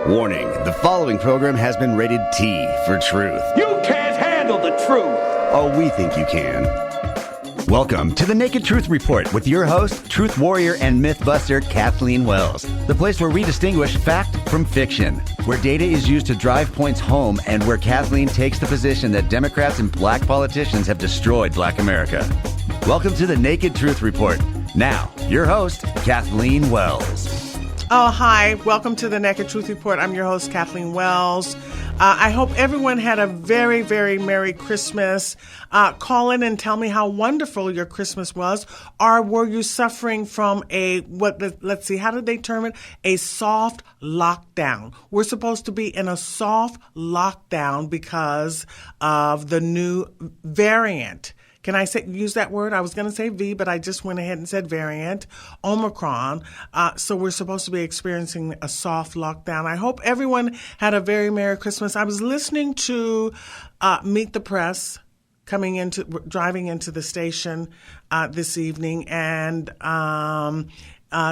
Warning, the following program has been rated T for truth. You can't handle the truth. Oh, we think you can. Welcome to the Naked Truth Report with your host, truth warrior and mythbuster Kathleen Wells. The place where we distinguish fact from fiction, where data is used to drive points home, and where Kathleen takes the position that Democrats and black politicians have destroyed black America. Welcome to the Naked Truth Report. Now, your host, Kathleen Wells. Oh, hi. Welcome to the Naked Truth Report. I'm your host, Kathleen Wells. I hope everyone had a very, very Merry Christmas. Call in and tell me how wonderful your Christmas was. Or were you suffering from let's see, how did they term it? A soft lockdown. We're supposed to be in a soft lockdown because of the new variant. Can I use that word? I was going to say V, but I just went ahead and said variant, Omicron. So we're supposed to be experiencing a soft lockdown. I hope everyone had a very Merry Christmas. I was listening to Meet the Press driving into the station this evening, and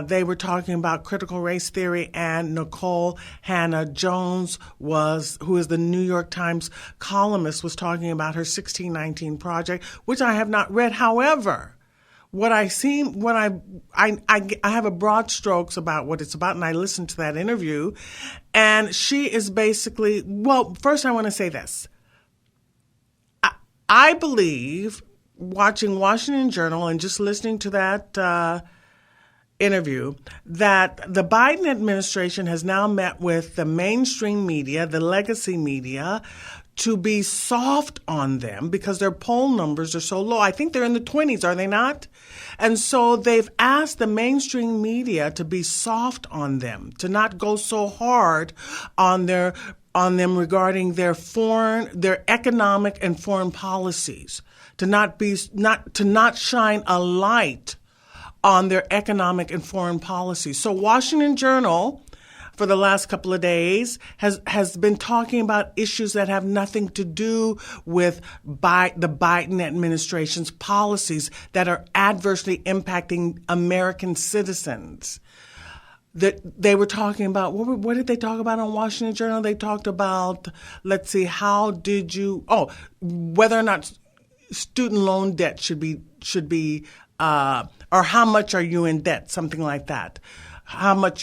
they were talking about critical race theory, and Nicole Hannah-Jones, who is the New York Times columnist, was talking about her 1619 project, which I have not read. However, I have a broad strokes about what it's about, and I listened to that interview, and she is basically, first I want to say this. I believe, watching Washington Journal and just listening to that interview, that the Biden administration has now met with the mainstream media, the legacy media, to be soft on them because their poll numbers are so low. I think they're in the 20s, are they not? And so they've asked the mainstream media to be soft on them, to not go so hard on them regarding their economic and foreign policies, to not shine a light on their economic and foreign policies. So Washington Journal, for the last couple of days, has been talking about issues that have nothing to do with the Biden administration's policies that are adversely impacting American citizens. That they were talking about, what did they talk about on Washington Journal? They talked about, whether or not student loan debt should be or how much are you in debt, something like that. How much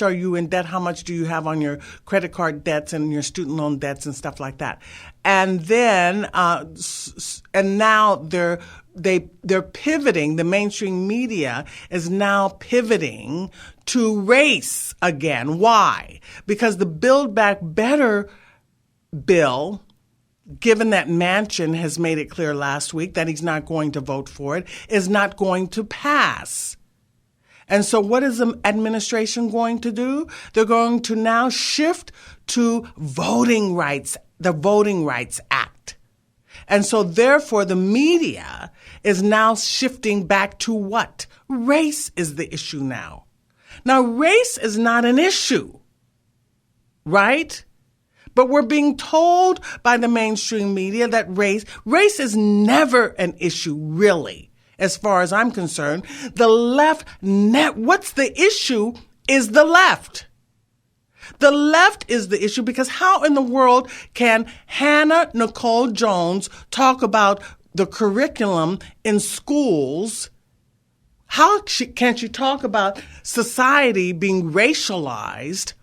are you in debt? How much do you have on your credit card debts and your student loan debts and stuff like that? And then, and now they're pivoting. The mainstream media is now pivoting to race again. Why? Because the Build Back Better bill, given that Manchin has made it clear last week that he's not going to vote for it, is not going to pass. And so what is the administration going to do? They're going to now shift to voting rights, the Voting Rights Act. And so therefore the media is now shifting back to what? Race is the issue now. Now, race is not an issue, right? But we're being told by the mainstream media that race is never an issue, really, as far as I'm concerned. The left, what's the issue is the left. The left is the issue, because how in the world can Hannah Nicole Jones talk about the curriculum in schools? How can she talk about society being racialized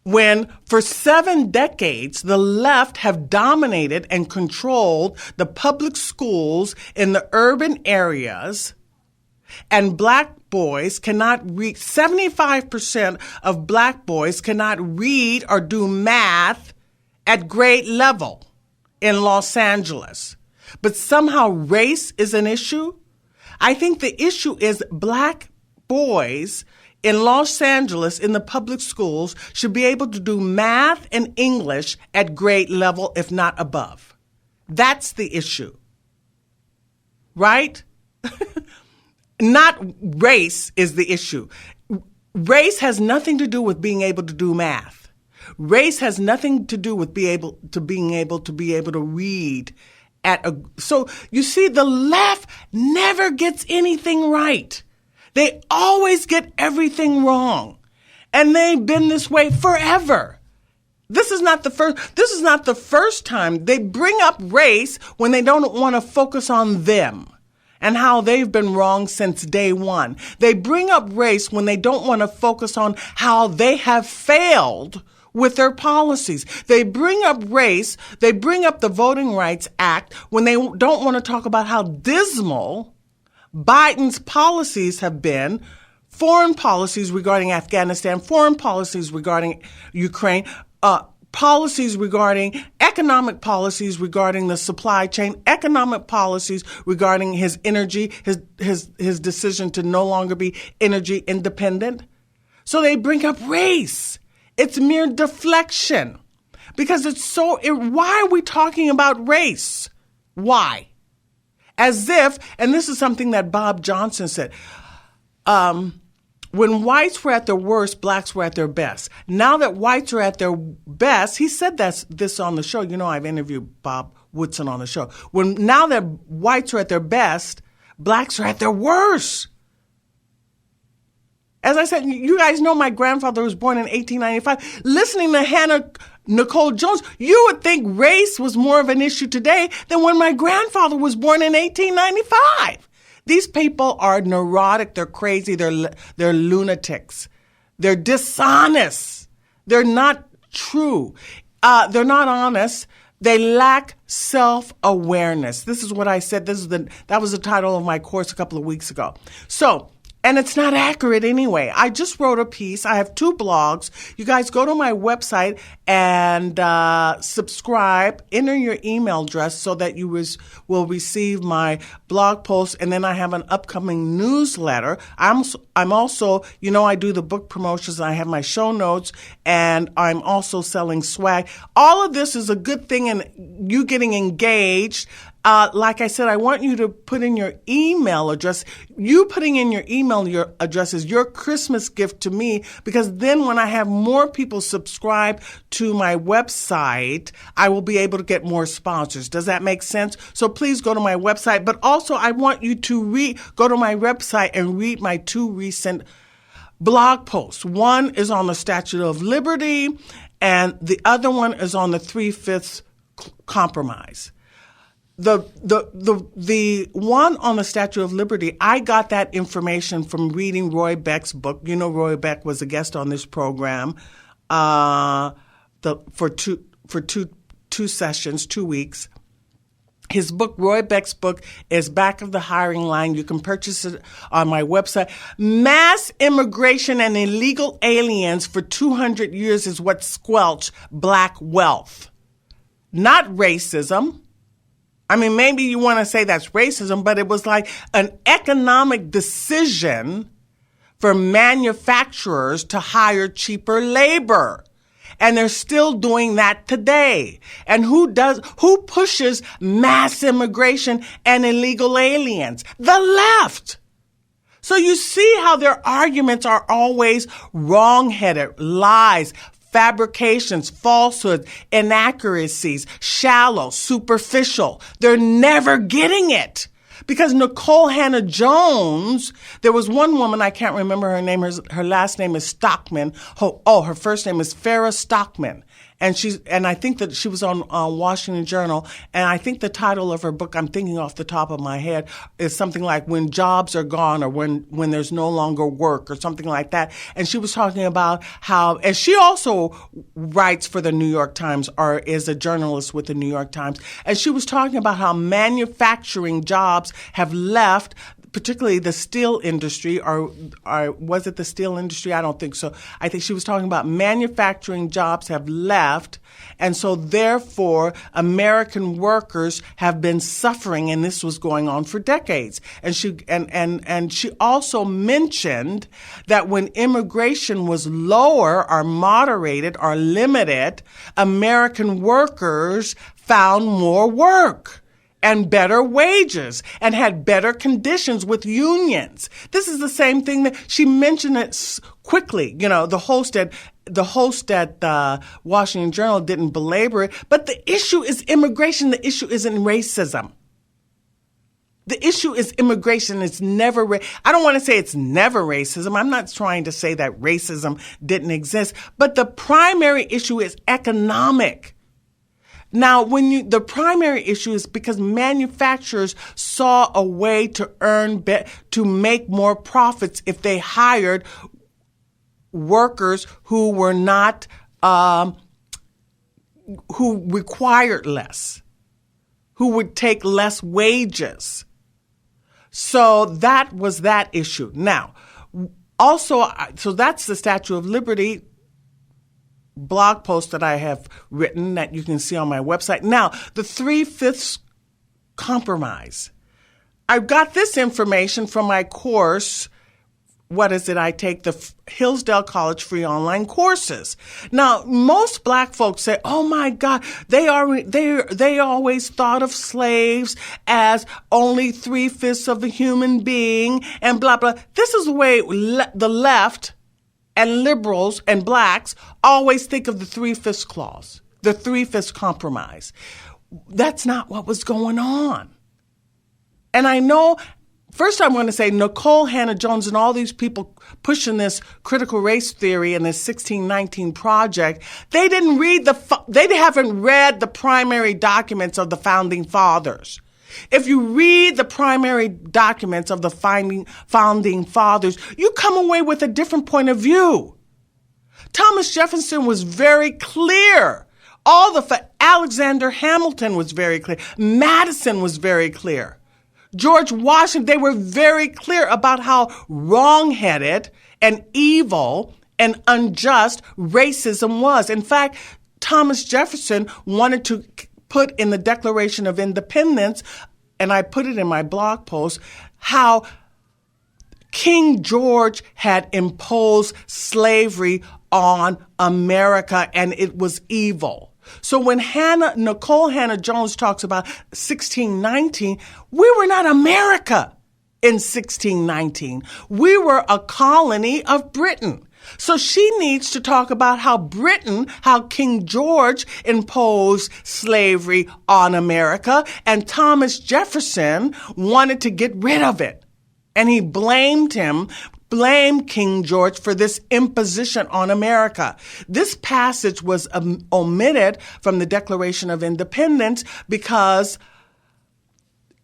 when for 7 decades the left have dominated and controlled the public schools in the urban areas, and black boys cannot read, 75% of black boys cannot read or do math at grade level in Los Angeles. But somehow race is an issue? I think the issue is black boys in Los Angeles, in the public schools, should be able to do math and English at grade level, if not above. That's the issue. Right? Not race is the issue. Race has nothing to do with being able to do math. Race has nothing to do with being able to read so you see, the left never gets anything right. They always get everything wrong. And they've been this way forever. This is not the first time they bring up race when they don't want to focus on them and how they've been wrong since day one. They bring up race when they don't want to focus on how they have failed with their policies. They bring up race, they bring up the Voting Rights Act when they don't want to talk about how dismal Biden's policies have been, foreign policies regarding Afghanistan, foreign policies regarding Ukraine, policies regarding economic policies regarding the supply chain, economic policies regarding his energy, his decision to no longer be energy independent. So they bring up race. It's mere deflection because why are we talking about race? Why? As if, and this is something that Bob Johnson said, when whites were at their worst, blacks were at their best. Now that whites are at their best, he said this on the show. You know, I've interviewed Bob Woodson on the show. Now that whites are at their best, blacks are at their worst. As I said, you guys know my grandfather was born in 1895. Listening to Hannah Nicole Jones, you would think race was more of an issue today than when my grandfather was born in 1895. These people are neurotic. They're crazy. They're lunatics. They're dishonest. They're not true. They're not honest. They lack self-awareness. This is what I said. That was the title of my course a couple of weeks ago. And it's not accurate anyway. I just wrote a piece. I have 2 blogs. You guys go to my website and subscribe. Enter your email address so that you will receive my blog posts. And then I have an upcoming newsletter. I'm also, I do the book promotions. I have my show notes, and I'm also selling swag. All of this is a good thing, and you getting engaged. Like I said, I want you to put in your email address. You putting in your email address is your Christmas gift to me, because then when I have more people subscribe to my website, I will be able to get more sponsors. Does that make sense? So please go to my website. But also, I want you to go to my website and read my 2 recent blog posts. One is on the Statue of Liberty, and the other one is on the 3/5 compromise. The one on the Statue of Liberty, I got that information from reading Roy Beck's book. You know, Roy Beck was a guest on this program for two sessions, 2 weeks. His book, Roy Beck's book, is back of the hiring line. You can purchase it on my website. Mass immigration and illegal aliens for 200 years is what squelched black wealth, not racism. I mean, maybe you want to say that's racism, but it was like an economic decision for manufacturers to hire cheaper labor. And they're still doing that today. And who pushes mass immigration and illegal aliens? The left. So you see how their arguments are always wrong-headed, lies, fabrications, falsehoods, inaccuracies, shallow, superficial. They're never getting it. Because Nicole Hannah Jones, there was one woman, I can't remember her name, her last name is Stockman. Her first name is Farrah Stockman. And I think that she was on Washington Journal, and I think the title of her book, I'm thinking off the top of my head, is something like When Jobs Are Gone, or when There's No Longer Work, or something like that. And she was talking about how, and she also writes for the New York Times, or is a journalist with the New York Times, and she was talking about how manufacturing jobs have left, particularly the steel industry, or was it the steel industry? I don't think so. I think she was talking about manufacturing jobs have left, and so therefore American workers have been suffering, and this was going on for decades. And she also mentioned that when immigration was lower or moderated or limited, American workers found more work and better wages, and had better conditions with unions. This is the same thing that she mentioned it quickly. You know, the host at the Washington Journal didn't belabor it, but the issue is immigration. The issue isn't racism. The issue is immigration. It's never, I don't want to say it's never racism. I'm not trying to say that racism didn't exist, but the primary issue is economic. Now, the primary issue is because manufacturers saw a way to to make more profits if they hired workers who were not, who required less, who would take less wages. So that was that issue. Now, also, so that's the Statue of Liberty blog post that I have written that you can see on my website. Now, the 3/5 compromise. I got this information from my course. What is it? I take the Hillsdale College free online courses. Now, most black folks say, "Oh my God, they always thought of slaves as only 3/5 of a human being," and blah blah. This is the way the left and liberals and blacks always think of the 3/5 clause, the 3/5 compromise. That's not what was going on. And I know, first I want to say Nicole Hannah-Jones and all these people pushing this critical race theory and this 1619 project, they haven't read the primary documents of the founding fathers. If you read the primary documents of the founding fathers, you come away with a different point of view. Thomas Jefferson was very clear. Alexander Hamilton was very clear. Madison was very clear. George Washington, they were very clear about how wrong-headed and evil and unjust racism was. In fact, Thomas Jefferson wanted to put in the Declaration of Independence, and I put it in my blog post, how King George had imposed slavery on America and it was evil. So when Nicole Hannah-Jones talks about 1619, we were not America in 1619. We were a colony of Britain. So she needs to talk about how King George imposed slavery on America, and Thomas Jefferson wanted to get rid of it. And he blamed King George for this imposition on America. This passage was omitted from the Declaration of Independence because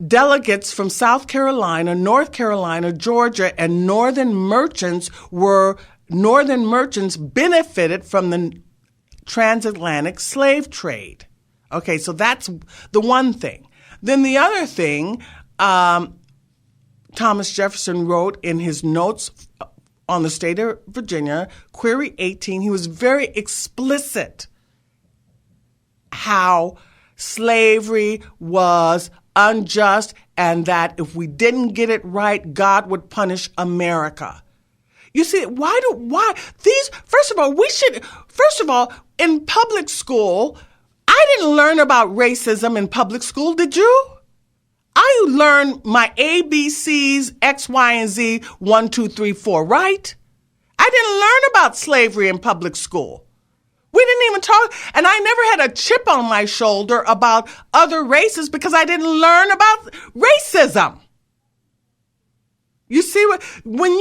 delegates from South Carolina, North Carolina, Georgia, and northern merchants benefited from the transatlantic slave trade. Okay, so that's the one thing. Then the other thing, Thomas Jefferson wrote in his notes on the state of Virginia, Query 18, he was very explicit how slavery was unjust and that if we didn't get it right, God would punish America. You see, first of all, in public school, I didn't learn about racism in public school, did you? I learned my ABCs, X, Y, and Z, 1, 2, 3, 4, right? I didn't learn about slavery in public school. We didn't even talk, and I never had a chip on my shoulder about other races because I didn't learn about racism. You see, when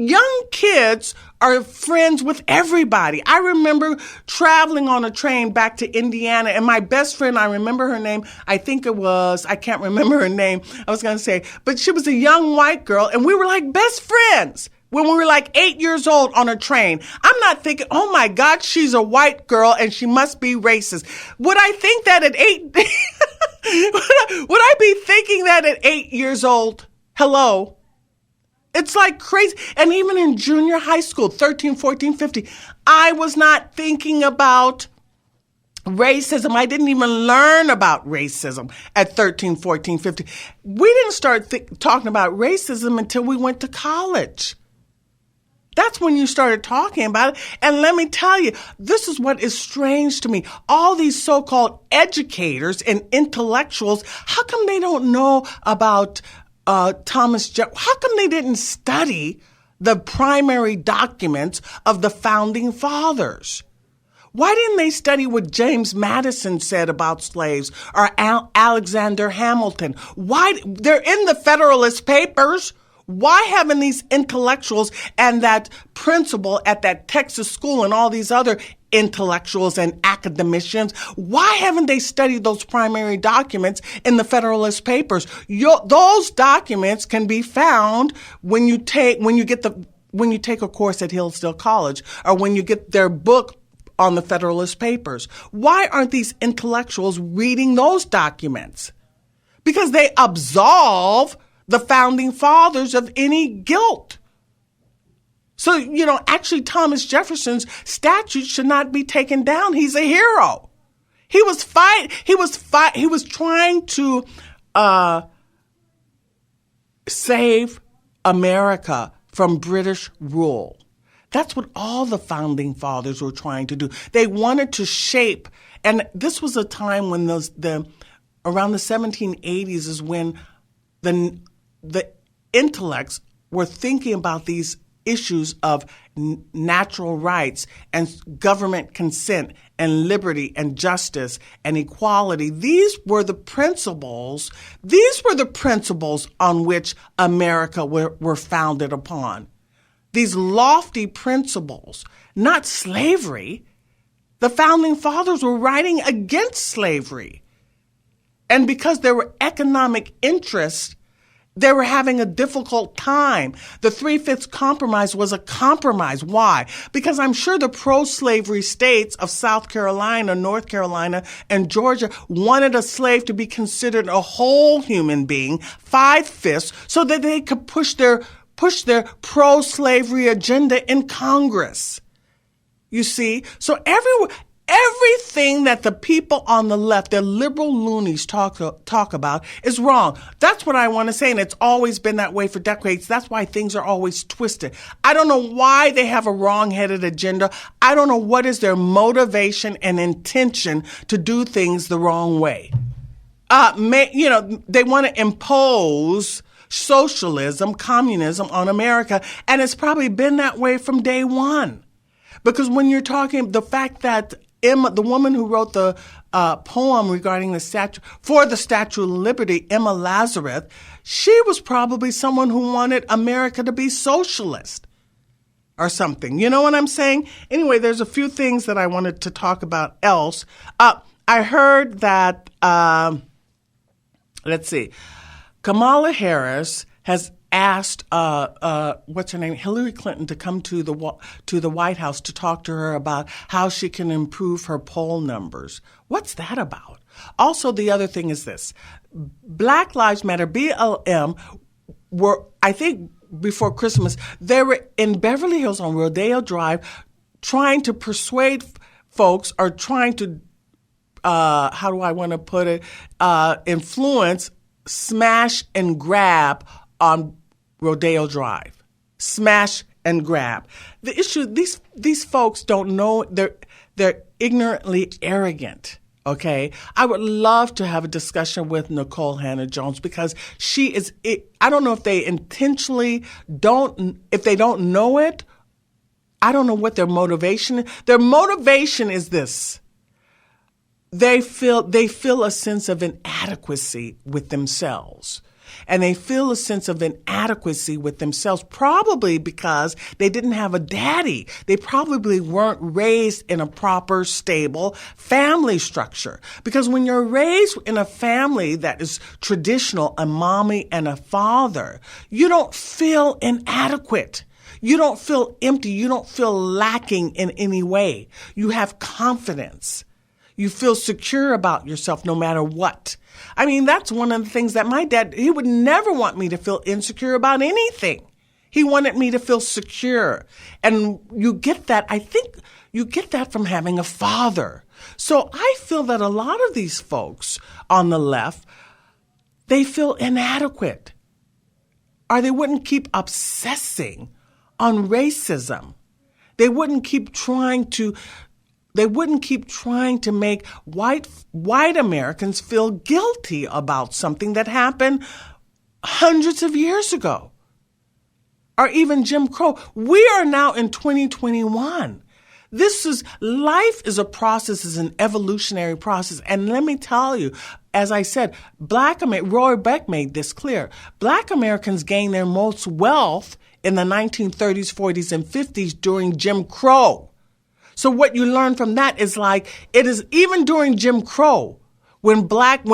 young kids are friends with everybody. I remember traveling on a train back to Indiana, and my best friend, I remember her name, I can't remember her name, but she was a young white girl, and we were like best friends when we were like 8 years old on a train. I'm not thinking, oh my God, she's a white girl and she must be racist. Would I think that at 8? Would I be thinking that at 8 years old? Hello? It's like crazy. And even in junior high school, 13, 14, 15, I was not thinking about racism. I didn't even learn about racism at 13, 14, 15. We didn't start talking about racism until we went to college. That's when you started talking about it. And let me tell you, this is what is strange to me. All these so-called educators and intellectuals, how come they don't know about Thomas Jefferson? How come they didn't study the primary documents of the founding fathers? Why didn't they study what James Madison said about slaves or Alexander Hamilton? Why? They're in the Federalist Papers. Why haven't these intellectuals and that principal at that Texas school and all these other intellectuals and academicians, why haven't they studied those primary documents in the Federalist Papers? Those documents can be found when you take a course at Hillsdale College or when you get their book on the Federalist Papers. Why aren't these intellectuals reading those documents? Because they absolve the founding fathers of any guilt. So, actually Thomas Jefferson's statue should not be taken down. He's a hero. He was trying to save America from British rule. That's what all the founding fathers were trying to do. They wanted to shape, and this was a time when around the 1780s is when the intellects were thinking about these issues of natural rights and government consent and liberty and justice and equality. These were the principles on which America were founded upon. These lofty principles, not slavery. The founding fathers were writing against slavery. And because there were economic interests, they were having a difficult time. The 3/5 compromise was a compromise. Why? Because I'm sure the pro-slavery states of South Carolina, North Carolina, and Georgia wanted a slave to be considered a whole human being, 5/5, so that they could push their pro-slavery agenda in Congress. You see? So everything that the people on the left, the liberal loonies talk about is wrong. That's what I want to say, and it's always been that way for decades. That's why things are always twisted. I don't know why they have a wrong-headed agenda. I don't know what is their motivation and intention to do things the wrong way. They want to impose socialism, communism on America, and it's probably been that way from day one. Because when you're talking, the fact that Emma, the woman who wrote the poem regarding the Statue of Liberty, Emma Lazarus, she was probably someone who wanted America to be socialist or something. You know what I'm saying? Anyway, there's a few things that I wanted to talk about else. I heard that, Kamala Harris has asked Hillary Clinton to come to the White House to talk to her about how she can improve her poll numbers. What's that about? Also, the other thing is this: Black Lives Matter, BLM, were, I think, before Christmas, they were in Beverly Hills on Rodeo Drive, trying to persuade folks, or trying to influence smash and grab on Rodeo Drive. Smash and grab. The issue, these folks don't know, they're ignorantly arrogant. Okay? I would love to have a discussion with Nicole Hannah-Jones, because I don't know if they intentionally if they don't know it, I don't know what their motivation is. Their motivation is this. They feel a sense of inadequacy with themselves. And they feel a sense of inadequacy with themselves, probably because they didn't have a daddy. They probably weren't raised in a proper, stable family structure. Because when you're raised in a family that is traditional, a mommy and a father, you don't feel inadequate. You don't feel empty. You don't feel lacking in any way. You have confidence. You feel secure about yourself no matter what. I mean, that's one of the things that my dad, he would never want me to feel insecure about anything. He wanted me to feel secure. And you get that, I think you get that from having a father. So I feel that a lot of these folks on the left, they feel inadequate. Or they wouldn't keep obsessing on racism. They wouldn't keep trying to make white Americans feel guilty about something that happened hundreds of years ago. Or even Jim Crow. We are now in 2021. Life is a process, is an evolutionary process. And let me tell you, as I said, Roy Beck made this clear. Black Americans gained their most wealth in the 1930s, 40s, and 50s during Jim Crow. So what you learn from that is it is even during Jim Crow, when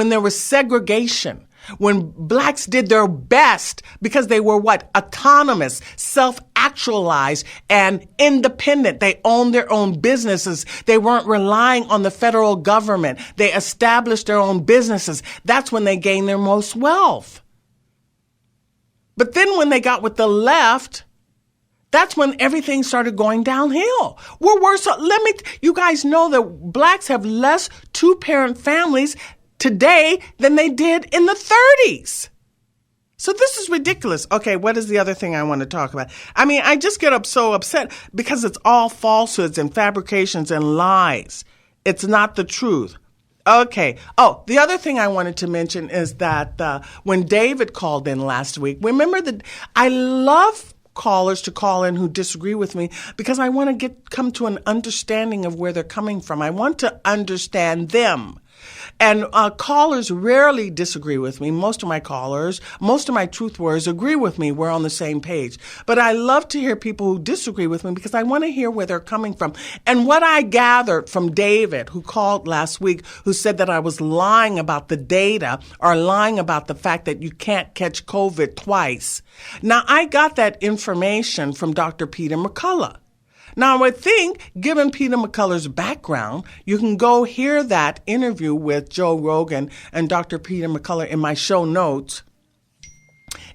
there was segregation, when blacks did their best because they were autonomous, self-actualized, and independent. They owned their own businesses. They weren't relying on the federal government. They established their own businesses. That's when they gained their most wealth. But then when they got with the left, that's when everything started going downhill. We're worse. You guys know that blacks have less two-parent families today than they did in the 30s. So this is ridiculous. Okay, what is the other thing I want to talk about? I just get so upset because it's all falsehoods and fabrications and lies. It's not the truth. Okay. Oh, the other thing I wanted to mention is that when David called in last week, remember that I love callers to call in who disagree with me because I want to come to an understanding of where they're coming from. I want to understand them. And callers rarely disagree with me. Most of my truth warriors agree with me. We're on the same page. But I love to hear people who disagree with me because I want to hear where they're coming from. And what I gathered from David, who called last week, who said that I was lying about the data or lying about the fact that you can't catch COVID twice. Now, I got that information from Dr. Peter McCullough. Now, I would think, given Peter McCullough's background, you can go hear that interview with Joe Rogan and Dr. Peter McCullough in my show notes.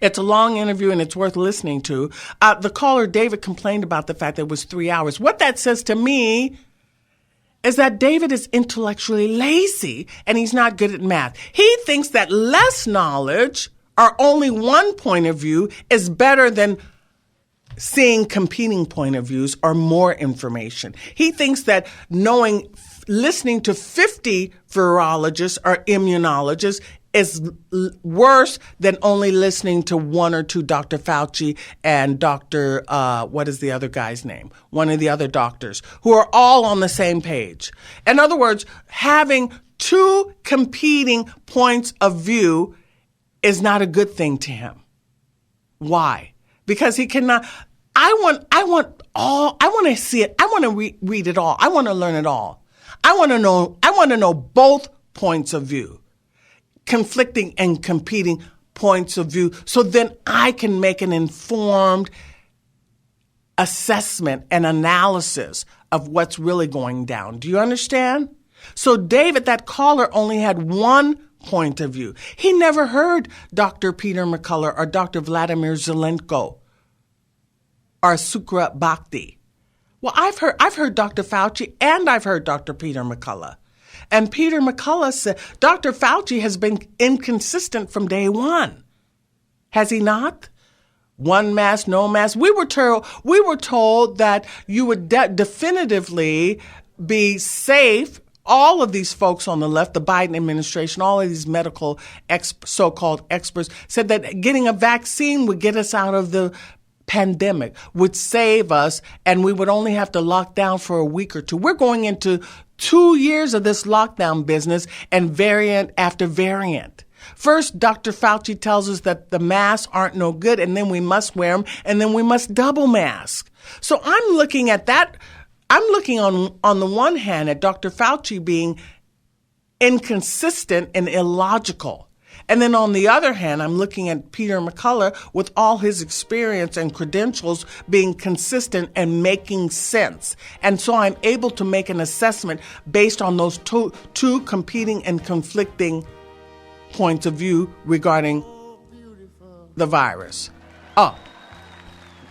It's a long interview and it's worth listening to. The caller, David, complained about the fact that it was 3 hours. What that says to me is that David is intellectually lazy and he's not good at math. He thinks that less knowledge or only one point of view is better than seeing competing point of views or more information. He thinks that listening to 50 virologists or immunologists is worse than only listening to one or two, Dr. Fauci and Dr. What is the other guy's name? One of the other doctors who are all on the same page. In other words, having two competing points of view is not a good thing to him. Why? Because he cannot. I want to see it. I want to read it all. I want to learn it all. I want to know both points of view, conflicting and competing points of view, so then I can make an informed assessment and analysis of what's really going down. Do you understand? So David, that caller, only had one point of view. He never heard Dr. Peter McCullough or Dr. Vladimir Zelenko or Sukra Bhakti. Well, I've heard Dr. Fauci and I've heard Dr. Peter McCullough. And Peter McCullough said Dr. Fauci has been inconsistent from day one. Has he not? One mask, no mask. We were told that you would definitively be safe. All of these folks on the left, the Biden administration, all of these medical so-called experts said that getting a vaccine would get us out of the pandemic, would save us, and we would only have to lock down for a week or two. We're going into 2 years of this lockdown business and variant after variant. First, Dr. Fauci tells us that the masks aren't no good, and then we must wear them, and then we must double mask. So I'm looking at that. I'm looking on the one hand at Dr. Fauci being inconsistent and illogical. And then on the other hand, I'm looking at Peter McCullough with all his experience and credentials being consistent and making sense. And so I'm able to make an assessment based on those two competing and conflicting points of view regarding the virus. Oh.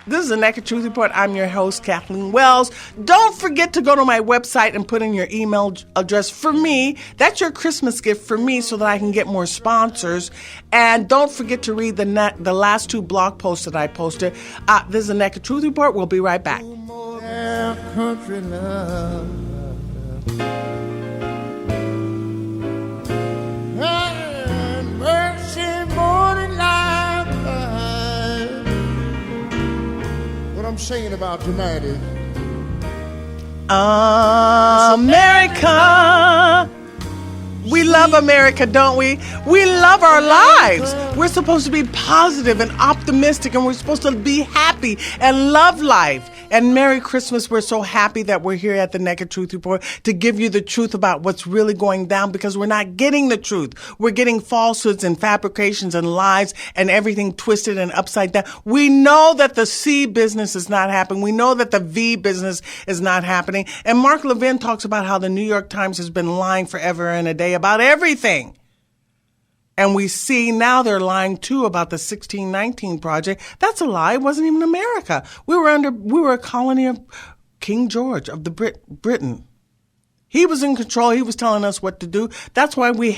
This is the Naked Truth Report. I'm your host, Kathleen Wells. Don't forget to go to my website and put in your email address for me. That's your Christmas gift for me so that I can get more sponsors. And don't forget to read the last two blog posts that I posted. This is the Naked Truth Report. We'll be right back. Country love. And mercy more than life. What I'm singing about tonight is America. We love America, don't we? We love our lives. We're supposed to be positive and optimistic, and we're supposed to be happy and love life. And Merry Christmas. We're so happy that we're here at the Naked Truth Report to give you the truth about what's really going down, because we're not getting the truth. We're getting falsehoods and fabrications and lies and everything twisted and upside down. We know that the C business is not happening. We know that the V business is not happening. And Mark Levin talks about how the New York Times has been lying forever and a day about everything. And we see now they're lying too about the 1619 project. That's a lie. It wasn't even America. We were a colony of King George of the Britain. He was in control. He was telling us what to do. That's why we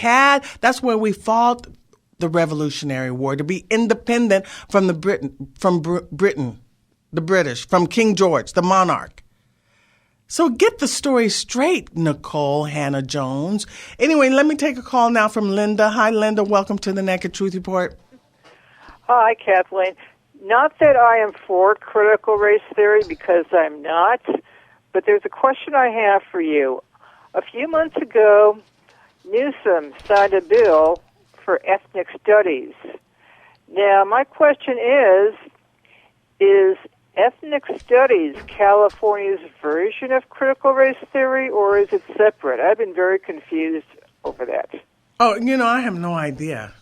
fought the Revolutionary War, to be independent from the British, from King George, the monarch. So get the story straight, Nicole Hannah Jones. Anyway, let me take a call now from Linda. Hi, Linda. Welcome to the Naked Truth Report. Hi, Kathleen. Not that I am for critical race theory, because I'm not, but there's a question I have for you. A few months ago, Newsom signed a bill for ethnic studies. Now, my question is ethnic studies California's version of critical race theory, or is it separate? I've been very confused over that. Oh, I have no idea.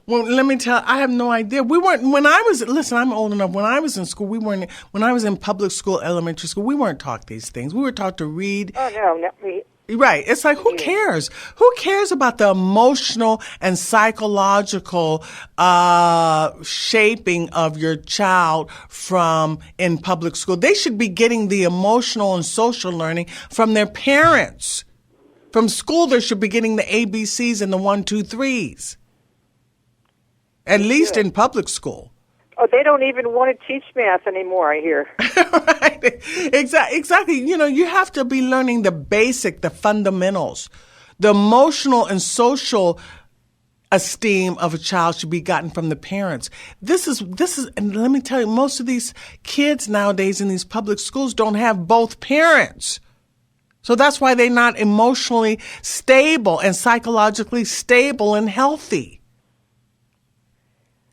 Well, let me tell you, I have no idea. I'm old enough. When I was in school, when I was in public school, elementary school, we weren't taught these things. We were taught to read. Oh, no, not me. Right. It's like, who cares? Who cares about the emotional and psychological shaping of your child in public school? They should be getting the emotional and social learning from their parents. From school, they should be getting the ABCs and the 1, 2, 3s. At least in public school. Oh, they don't even want to teach math anymore, I hear. Right. Exactly. You have to be learning the fundamentals. The emotional and social esteem of a child should be gotten from the parents. This is, and let me tell you, most of these kids nowadays in these public schools don't have both parents. So that's why they're not emotionally stable and psychologically stable and healthy.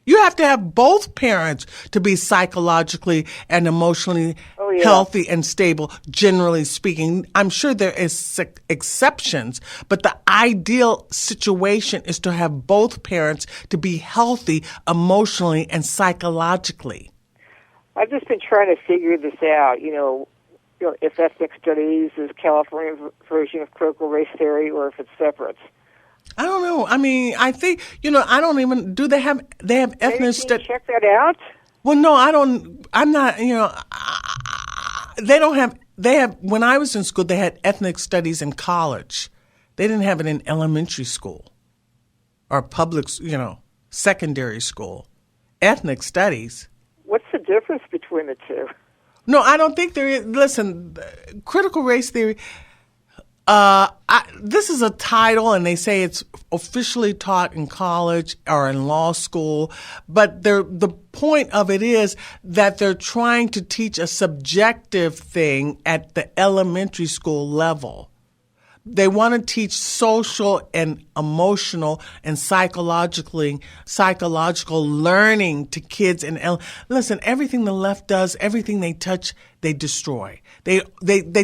You have to have both parents to be psychologically and emotionally healthy and stable, generally speaking. I'm sure there is exceptions, but the ideal situation is to have both parents to be healthy emotionally and psychologically. I've just been trying to figure this out, if ethnic studies is California's version of critical race theory, or if it's separate. I don't know. I mean, I think, I don't even, they have ethnic studies. Check that out? Well, no, I'm not, they have, when I was in school, they had ethnic studies in college. They didn't have it in elementary school or public, secondary school. Ethnic studies. What's the difference between the two? No, I don't think there is. Listen, critical race theory, this is a title, and they say it's officially taught in college or in law school. But the point of it is that they're trying to teach a subjective thing at the elementary school level. They want to teach social and emotional and psychological learning to kids. Listen, everything the left does, everything they touch, they destroy. They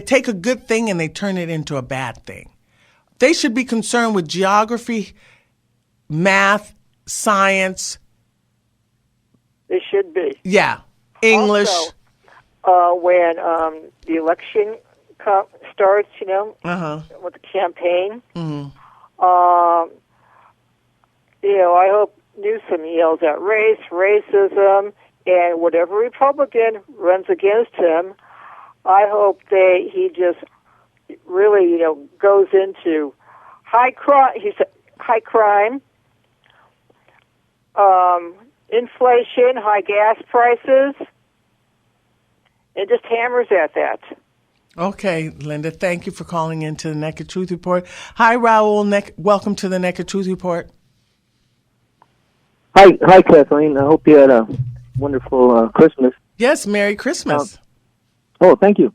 take a good thing and they turn it into a bad thing. They should be concerned with geography, math, science. They should be. Yeah, English. Also, when the election starts, with the campaign. Mm-hmm. I hope Newsom yells out race, racism, and whatever Republican runs against him, I hope he just really, goes into high crime. He said high crime, inflation, high gas prices, and just hammers at that. Okay, Linda, thank you for calling into the Naked Truth Report. Hi, Raul. Welcome to the Naked Truth Report. Hi, Kathleen. I hope you had a wonderful Christmas. Yes, Merry Christmas. Oh, thank you.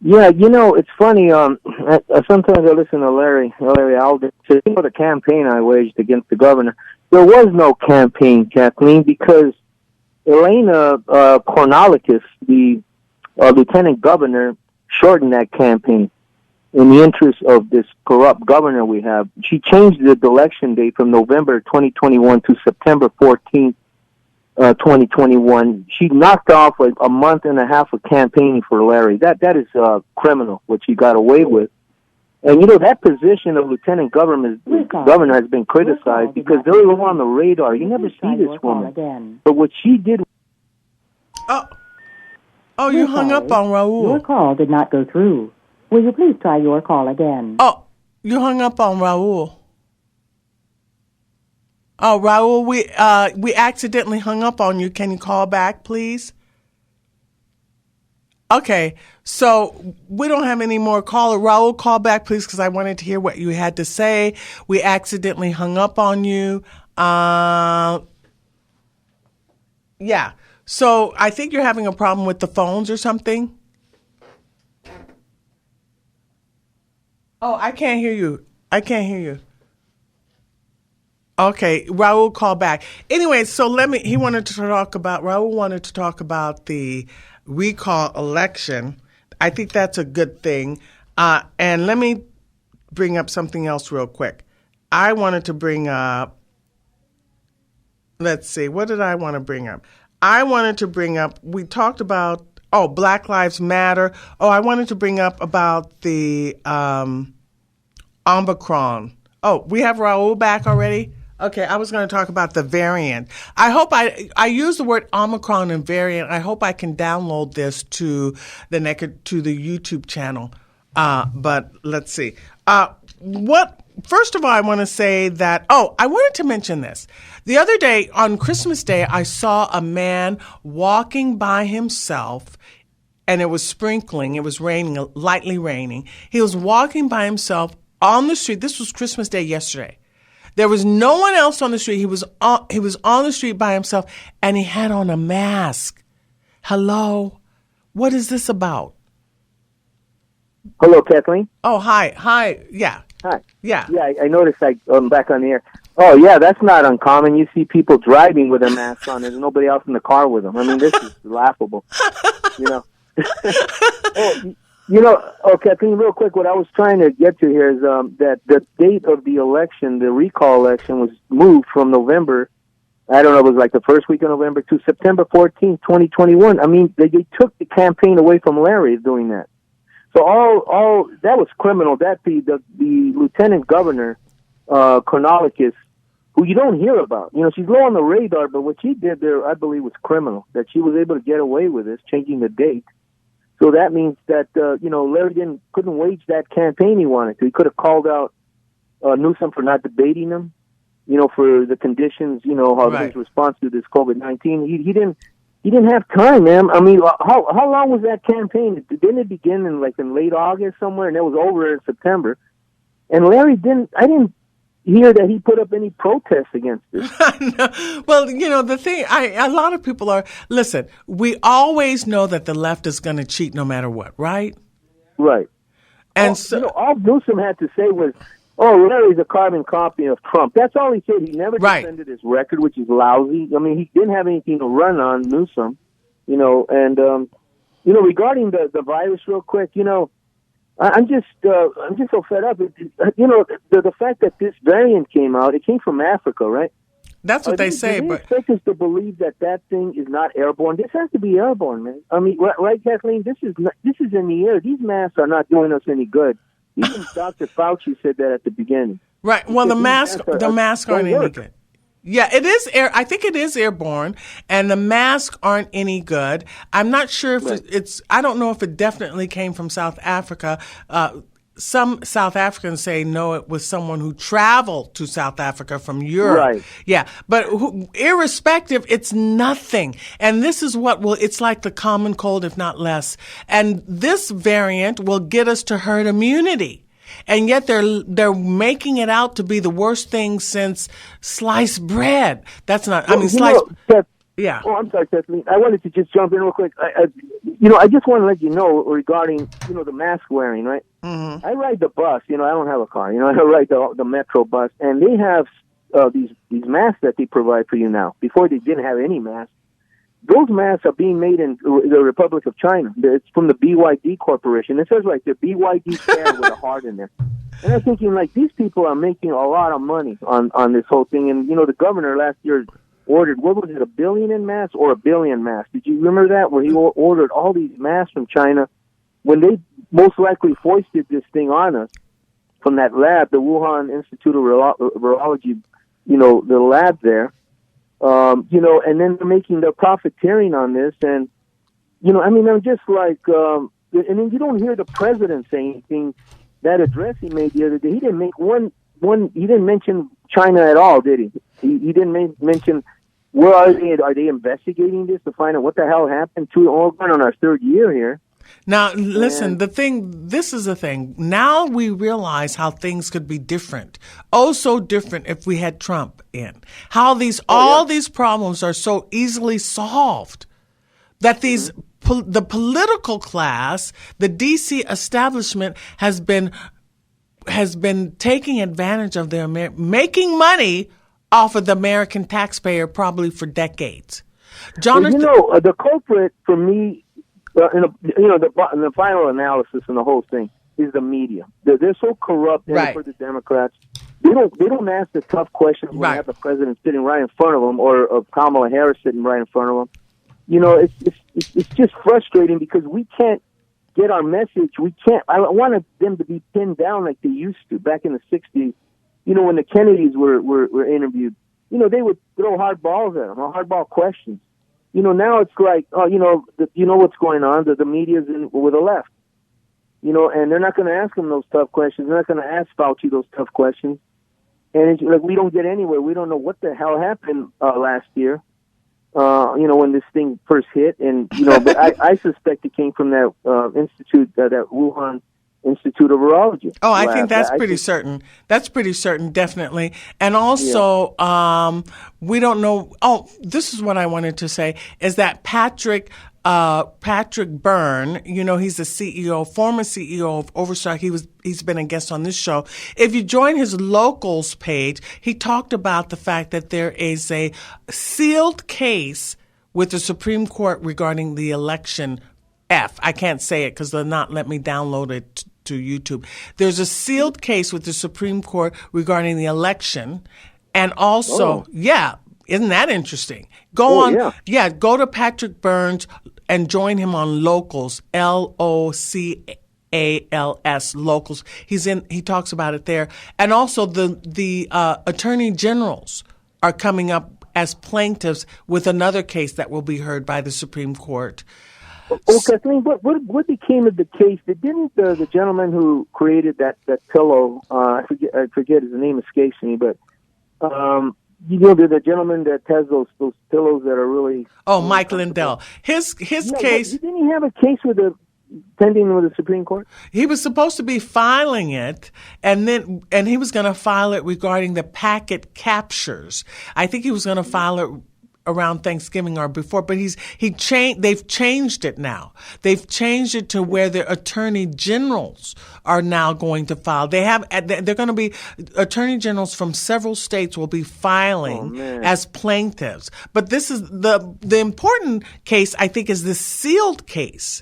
Yeah, it's funny. Sometimes I listen to Larry Alden. So, the campaign I waged against the governor, there was no campaign, Kathleen, because Elena Kornelakis, the lieutenant governor, shortened that campaign in the interest of this corrupt governor we have. She changed the election date from November 2021 to September 14th, 2021. She knocked off a month and a half of campaigning for Larry. That is criminal, what she got away with. And that position of lieutenant governor has been criticized because they're low on the radar. You never see this woman. But what she did. Oh, you hung up on Raul. Your call did not go through. Will you please try your call again? Oh, you hung up on Raul. Oh, Raul, we accidentally hung up on you. Can you call back, please? Okay, so we don't have any more caller. Raul, call back, please, because I wanted to hear what you had to say. We accidentally hung up on you. Yeah, so I think you're having a problem with the phones or something. Oh, I can't hear you. Okay, Raul, call back. Anyway, so Raul wanted to talk about the recall election. I think that's a good thing. And let me bring up something else real quick. I wanted to bring up, let's see, what did I want to bring up? We talked about, Black Lives Matter. I wanted to bring up about the Omicron. Oh, we have Raul back already? Okay, I was going to talk about the variant. I hope I use the word Omicron and variant. I hope I can download this to the YouTube channel. But let's see. First of all, I want to say that, I wanted to mention this. The other day, on Christmas Day, I saw a man walking by himself, and it was sprinkling. It was raining, lightly raining. He was walking by himself on the street. This was Christmas Day yesterday. There was no one else on the street. He was on the street by himself, and he had on a mask. Hello? What is this about? Hello, Kathleen. Oh, hi. Yeah. Hi. Yeah. Yeah, I noticed I'm back on the air. Oh, yeah, that's not uncommon. You see people driving with their masks on. There's nobody else in the car with them. I mean, this is laughable. Kathleen, real quick, what I was trying to get to here is that the date of the election, the recall election, was moved from November, I don't know, it was like the first week of November, to September 14th, 2021. I mean, they took the campaign away from Larry doing that. So all that was criminal. That the lieutenant governor, Kornelakis, who you don't hear about. She's low on the radar, but what she did there, I believe, was criminal, that she was able to get away with this, changing the date. So that means that, Larry couldn't wage that campaign he wanted to. He could have called out Newsom for not debating him, for the conditions, his response to this COVID-19. He didn't have time, man. I mean, how long was that campaign? Didn't it begin in late August somewhere, and it was over in September? And Larry I didn't hear that he put up any protests against this. No. Well, the thing, a lot of people listen, we always know that the left is going to cheat no matter what, right? Right. And all Newsom had to say was, Larry's a carbon copy of Trump. That's all he said. He never defended his record, which is lousy. I mean, he didn't have anything to run on, Newsom, and, regarding the virus real quick, I'm just so fed up. The fact that this variant came out, it came from Africa, right? That's what they say. They but expect us to believe that thing is not airborne. This has to be airborne, man. I mean, right, Kathleen? This is in the air. These masks are not doing us any good. Even Dr. Fauci said that at the beginning. Right. Well, the masks aren't any good. Yeah, it is I think it is airborne, and the masks aren't any good. I'm not sure if I don't know if it definitely came from South Africa. Some South Africans say no, it was someone who traveled to South Africa from Europe. Right. Yeah, but irrespective, it's nothing. And this is it's like the common cold, if not less. And this variant will get us to herd immunity. And yet they're making it out to be the worst thing since sliced bread. That's not. I mean, sliced. Yeah. Oh, I'm sorry, Kathleen. I wanted to just jump in real quick. I just want to let you know regarding, the mask wearing, right? Mm-hmm. I ride the bus. I don't have a car. I ride the metro bus, and they have these masks that they provide for you now. Before they didn't have any masks. Those masks are being made in the Republic of China. It's from the BYD Corporation. It says like the BYD stand with a heart in there. And I'm thinking like these people are making a lot of money on this whole thing. And the governor last year ordered, what was it, 1 billion in masks or 1 billion masks? Did you remember that? Where he ordered all these masks from China when they most likely foisted this thing on us from that lab, the Wuhan Institute of Virology, the lab there. And then they're making their profiteering on this. And, I'm just like, and then you don't hear the president say anything. That address he made the other day, he didn't make he didn't mention China at all, did he? He didn't mention, where are they? Are they investigating this to find out what the hell happened to all going on our third year here? Now, listen, this is the thing. Now we realize how things could be different. Oh, so different if we had Trump in. How all these problems are so easily solved. That the political class, the D.C. establishment has been taking advantage of their making money off of the American taxpayer probably for decades. Jonathan, the culprit for me, in the final analysis in the whole thing is the media. They're so corrupt, and for the Democrats, they don't ask the tough questions when they have the president sitting right in front of them or Kamala Harris sitting right in front of them. It's just frustrating because we can't get our message. We can't. I wanted them to be pinned down like they used to back in the 60s. When the Kennedys were interviewed, they would throw hard balls at them, hardball questions. Now it's like, what's going on. The media's with the left, and they're not going to ask them those tough questions. They're not going to ask Fauci those tough questions. And it's like we don't get anywhere. We don't know what the hell happened last year. When this thing first hit, and but I suspect it came from that institute, that Wuhan Institute of Virology. Oh, I think that's pretty certain. That's pretty certain, definitely. And also, we don't know. Oh, this is what I wanted to say: is that Patrick Byrne, he's the CEO, former CEO of Oversight. He's been a guest on this show. If you join his locals page, he talked about the fact that there is a sealed case with the Supreme Court regarding the election. I can't say it because they'll not let me download it to YouTube. There's a sealed case with the Supreme Court regarding the election, and also, isn't that interesting? Go to Patrick Burns and join him on Locals, LOCALS, Locals. He talks about it there. And also the attorney generals are coming up as plaintiffs with another case that will be heard by the Supreme Court. Oh, Kathleen, what became of the case? Didn't the gentleman who created that pillow, I forget his name escapes me, but the gentleman that has those pillows that are really... Oh, Mike Lindell. His case... Didn't he have a case pending with the Supreme Court? He was supposed to be filing it, and he was going to file it regarding the packet captures. I think he was going to file it around Thanksgiving or before, but they've changed it now. They've changed it to where the attorney generals are now going to file. They're going to be attorney generals from several states will be filing as plaintiffs. But this is the important case, I think, is the sealed case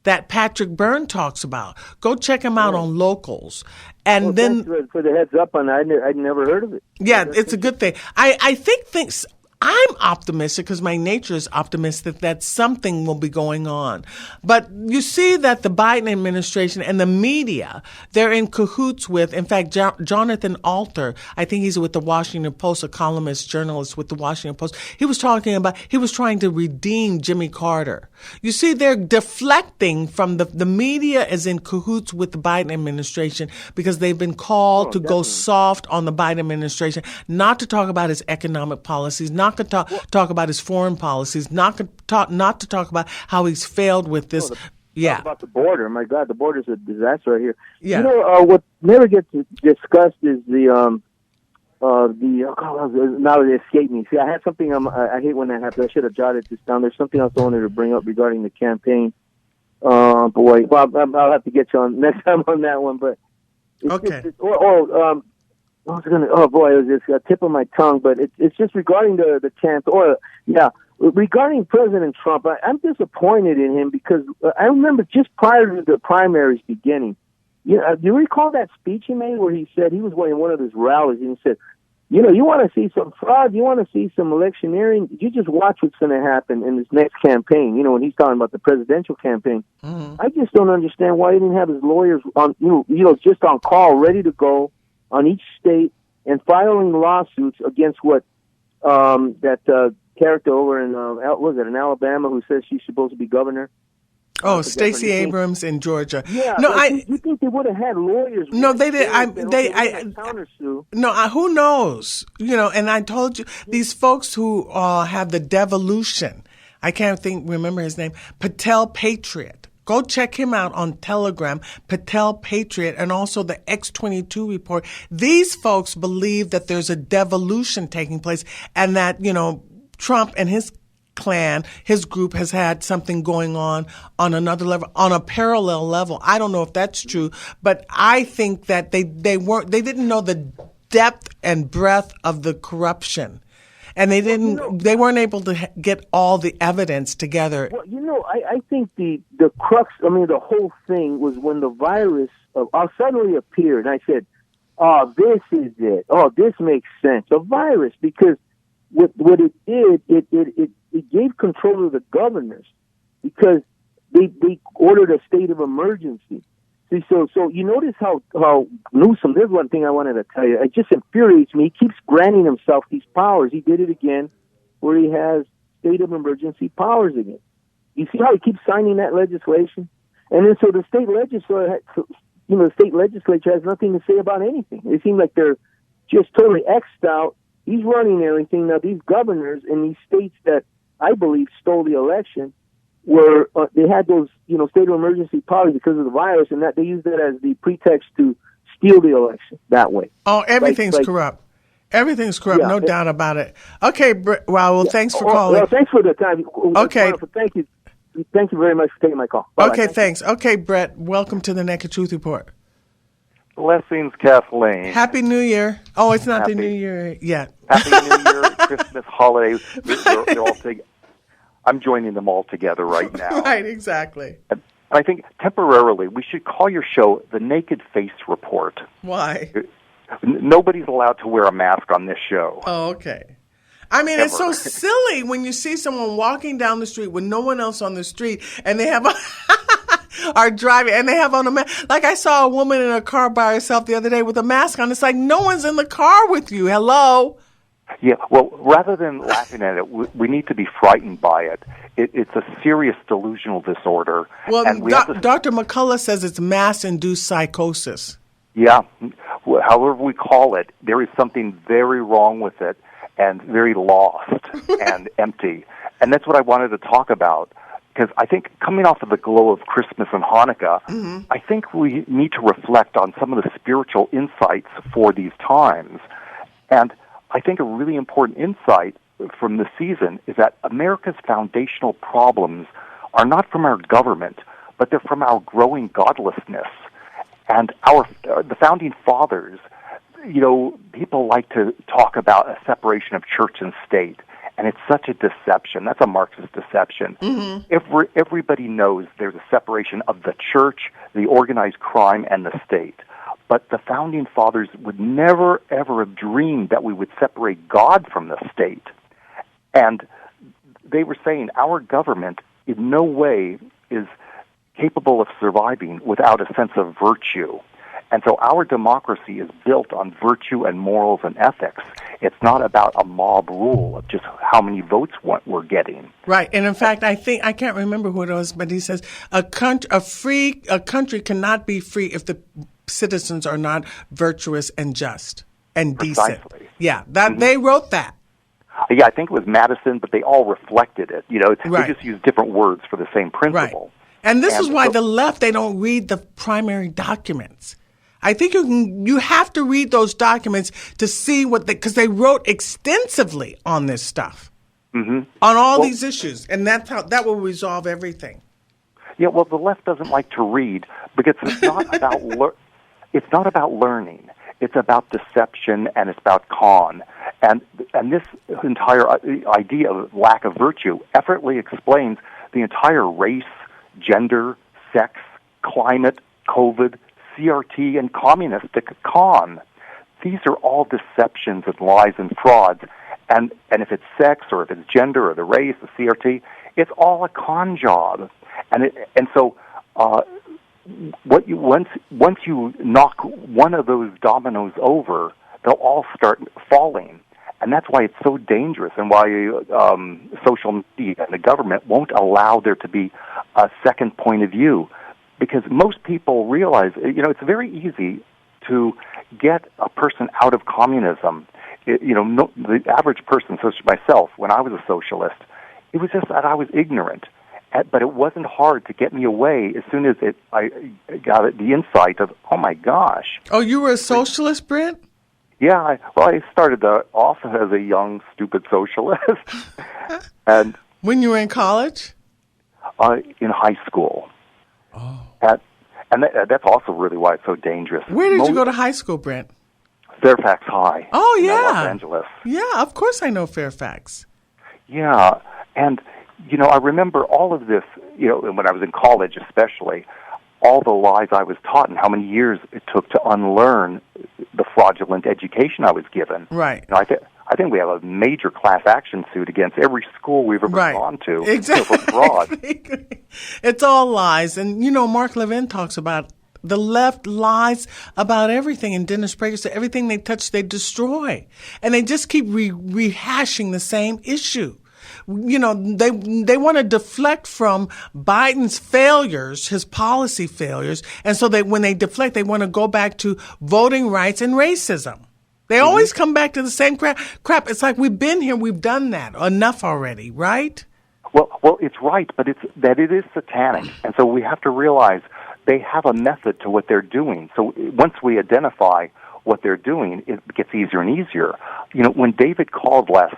that Patrick Byrne talks about. Go check him out on Locals. And then for the heads up on that, I'd never heard of it. Yeah, it's a good thing. I think things. I'm optimistic because my nature is optimistic that something will be going on. But you see that the Biden administration and the media, they're in cahoots with, in fact, Jonathan Alter, I think he's with the Washington Post, a columnist, journalist with the Washington Post. He was trying to redeem Jimmy Carter. You see, they're deflecting from the media is in cahoots with the Biden administration because they've been called to go soft on the Biden administration, not to talk about his economic policies, not to talk about his foreign policies, not to talk about how he's failed with this. Talk about the border. My God, the border's a disaster right here. Yeah. What never gets discussed is the now it escaped me. See, I had something. I hate when that happens. I should have jotted this down. There's something else I wanted to bring up regarding the campaign. Boy, well, I'll have to get you on next time on that one. But Okay. I was gonna. Oh boy, it was just a tip of my tongue. But it's just regarding the chance. Regarding President Trump, I'm disappointed in him because I remember just prior to the primaries beginning. Do you recall that speech he made where he said he was in one of his rallies and he said, you want to see some fraud, you want to see some electioneering, you just watch what's going to happen in this next campaign. When he's talking about the presidential campaign. Mm-hmm. I just don't understand why he didn't have his lawyers on, just on call, ready to go on each state and filing lawsuits against what that character over in in Alabama who says she's supposed to be governor. Oh, Stacey Abrams in Georgia. Yeah, no, you think they would have had lawyers? No, they did. Countersue. No, who knows? And I told you these folks who have the devolution. I can't remember his name. Patel Patriot. Go check him out on Telegram. Patel Patriot, and also the X22 report. These folks believe that there's a devolution taking place, and that Trump and his clan, his group has had something going on another level, on a parallel level. I don't know if that's true, but I think that they didn't know the depth and breadth of the corruption, and they weren't able to get all the evidence together. Well, I think the crux, the whole thing was when the virus suddenly appeared, and I said, "Oh, this is it. Oh, this makes sense." A virus, because what it did, it gave control to the governors because they ordered a state of emergency. See, so you notice how Newsom, there's one thing I wanted to tell you. It just infuriates me. He keeps granting himself these powers. He did it again where he has state of emergency powers again. You see how he keeps signing that legislation? And then so the state legislature has nothing to say about anything. It seems like they're just totally X'd out. He's running everything. Now, these governors in these states that I believe stole the election were they had those state of emergency powers because of the virus, and that they used that as the pretext to steal the election that way. Oh, everything's corrupt. Everything's corrupt, no doubt about it. Okay, thanks for calling. Well, thanks for the time. Okay. Thank you. Thank you very much for taking my call. Bye-bye. Okay, thanks. Okay, Brett, welcome to the Naked Truth Report. Blessings, Kathleen. Happy New Year. Oh, it's not the New Year yet. Happy New Year, Christmas, holidays. They're all I'm joining them all together right now. Right, exactly. And I think temporarily we should call your show the Naked Face Report. Why? Nobody's allowed to wear a mask on this show. Oh, okay. It's so silly when you see someone walking down the street with no one else on the street, and they have are driving, and they have on a mask. Like I saw a woman in a car by herself the other day with a mask on. It's like no one's in the car with you. Hello? Yeah, well, rather than laughing at it, we need to be frightened by it. It's a serious delusional disorder. Well, Dr. McCullough says it's mass-induced psychosis. Yeah, however we call it, there is something very wrong with it and very lost and empty. And that's what I wanted to talk about. Because I think coming off of the glow of Christmas and Hanukkah, I think we need to reflect on some of the spiritual insights for these times. And I think a really important insight from the season is that America's foundational problems are not from our government, but they're from our growing godlessness. And the founding fathers, people like to talk about a separation of church and state. And it's such a deception. That's a Marxist deception. Mm-hmm. Everybody knows there's a separation of the church, the organized crime, and the state. But the founding fathers would never, ever have dreamed that we would separate God from the state. And they were saying our government in no way is capable of surviving without a sense of virtue. And so our democracy is built on virtue and morals and ethics. It's not about a mob rule of just how many votes we're getting. Right. And in fact, I can't remember who it was, but he says a country cannot be free if the citizens are not virtuous and just and decent. Precisely. Yeah, they wrote that. Yeah, I think it was Madison, but they all reflected it. Right. They just used different words for the same principle. Right. And this is why the left, they don't read the primary documents. I think you have to read those documents to see because they wrote extensively on this stuff, on all these issues, and that will resolve everything. Yeah, well, the left doesn't like to read because it's not about it's not about learning. It's about deception and it's about con. And this entire idea of lack of virtue effortlessly explains the entire race, gender, sex, climate, COVID, CRT, and communistic con. These are all deceptions and lies and frauds. And if it's sex or if it's gender or the race, the CRT, it's all a con job. And so once you knock one of those dominoes over, they'll all start falling. And that's why it's so dangerous and why social media and the government won't allow there to be a second point of view. Because most people realize, it's very easy to get a person out of communism. The average person, such as myself, when I was a socialist, it was just that I was ignorant. But it wasn't hard to get me away as soon as I got the insight of, oh my gosh. Oh, you were a socialist, Brent? Yeah, I started off as a young, stupid socialist. And when you were in college? In high school. Oh. And that's also really why it's so dangerous. Where did you go to high school, Brent? Fairfax High. Oh, yeah. Los Angeles. Yeah, of course I know Fairfax. Yeah, and I remember all of this, when I was in college especially, all the lies I was taught and how many years it took to unlearn the fraudulent education I was given. Right. I think we have a major class action suit against every school we've ever gone to. Exactly. For fraud. It's all lies. And, Mark Levin talks about the left lies about everything. And Dennis Prager said everything they touch, they destroy. And they just keep rehashing the same issue. They want to deflect from Biden's failures, his policy failures. And so when they deflect, they want to go back to voting rights and racism. They always come back to the same crap. It's like we've been here. We've done that enough already, right? Well, it's right, but it is satanic. And so we have to realize they have a method to what they're doing. So once we identify what they're doing, it gets easier and easier. When David called last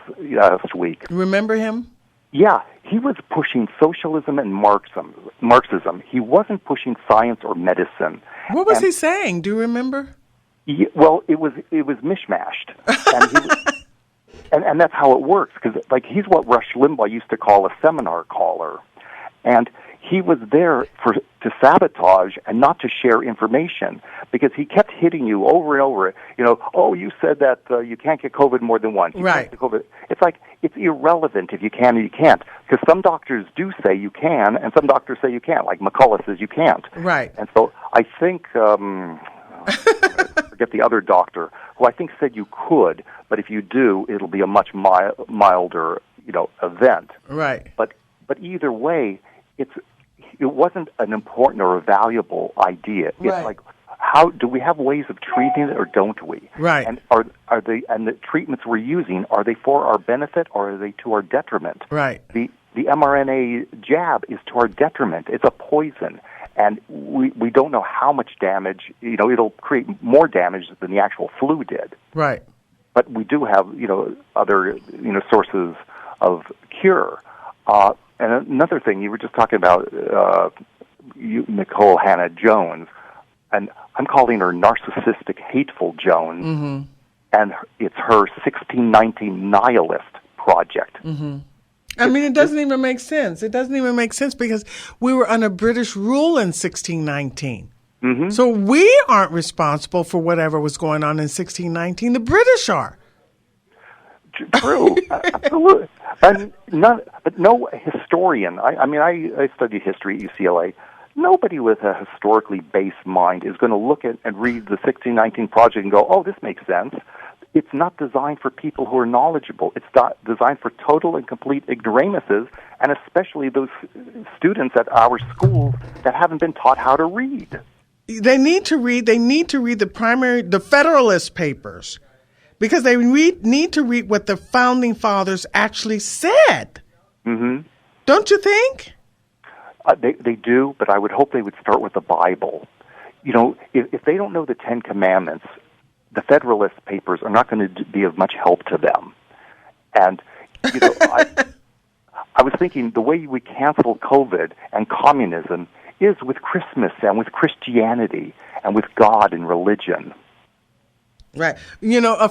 week. Remember him? Yeah, he was pushing socialism and Marxism. He wasn't pushing science or medicine. What was he saying? Do you remember? Well, it was mishmashed. And that's how it works, because he's what Rush Limbaugh used to call a seminar caller. And he was there to sabotage and not to share information, because he kept hitting you over and over. You said that you can't get COVID more than once. Right. It's like it's irrelevant if you can or you can't, because some doctors do say you can, and some doctors say you can't. Like McCullough says you can't. Right. And so I think forget the other doctor who I think said you could, but if you do, it'll be a much milder event. Right. But either way, it wasn't an important or a valuable idea. It's like, how do we have ways of treating it, or don't we? Right. And are they, and the treatments we're using, are they for our benefit or are they to our detriment? Right. The mRNA jab is to our detriment. It's a poison, and we don't know how much damage. It'll create more damage than the actual flu did. Right. But we do have other sources of cure. And another thing, you were just talking about Nicole Hannah Jones, and I'm calling her narcissistic, hateful Jones, and it's her 1619 nihilist project. Mm-hmm. I mean, it doesn't even make sense. It doesn't even make sense because we were under British rule in 1619. Mm-hmm. So we aren't responsible for whatever was going on in 1619. The British are. True, absolutely. But no historian, I studied history at UCLA. Nobody with a historically based mind is going to look at and read the 1619 project and go, oh, this makes sense. It's not designed for people who are knowledgeable. It's designed for total and complete ignoramuses, and especially those students at our schools that haven't been taught how to read. They need to read the Federalist Papers, because they need to read what the Founding Fathers actually said. Mm-hmm. Don't you think? They do, but I would hope they would start with the Bible. if they don't know the Ten Commandments, the Federalist Papers are not going to be of much help to them. And, I was thinking the way we cancel COVID and communism is with Christmas and with Christianity and with God and religion. Right. A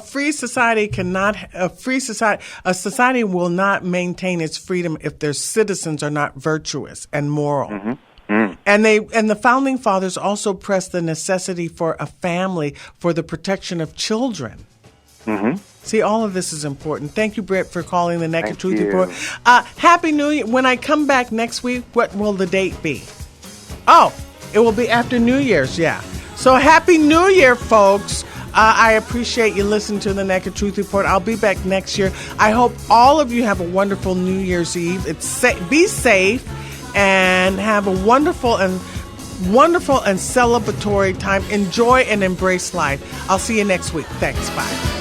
society will not maintain its freedom if their citizens are not virtuous and moral. Mm-hmm. Mm. And the founding fathers also pressed the necessity for a family for the protection of children. Mm-hmm. See, all of this is important. Thank you, Britt, for calling the Naked Thank Truth you. Report. Happy New Year. When I come back next week, what will the date be? Oh, it will be after New Year's, yeah. So Happy New Year, folks. I appreciate you listening to the Naked Truth Report. I'll be back next year. I hope all of you have a wonderful New Year's Eve. Be safe and have a wonderful and celebratory time. Enjoy and embrace life. I'll see you next week. Thanks. Bye.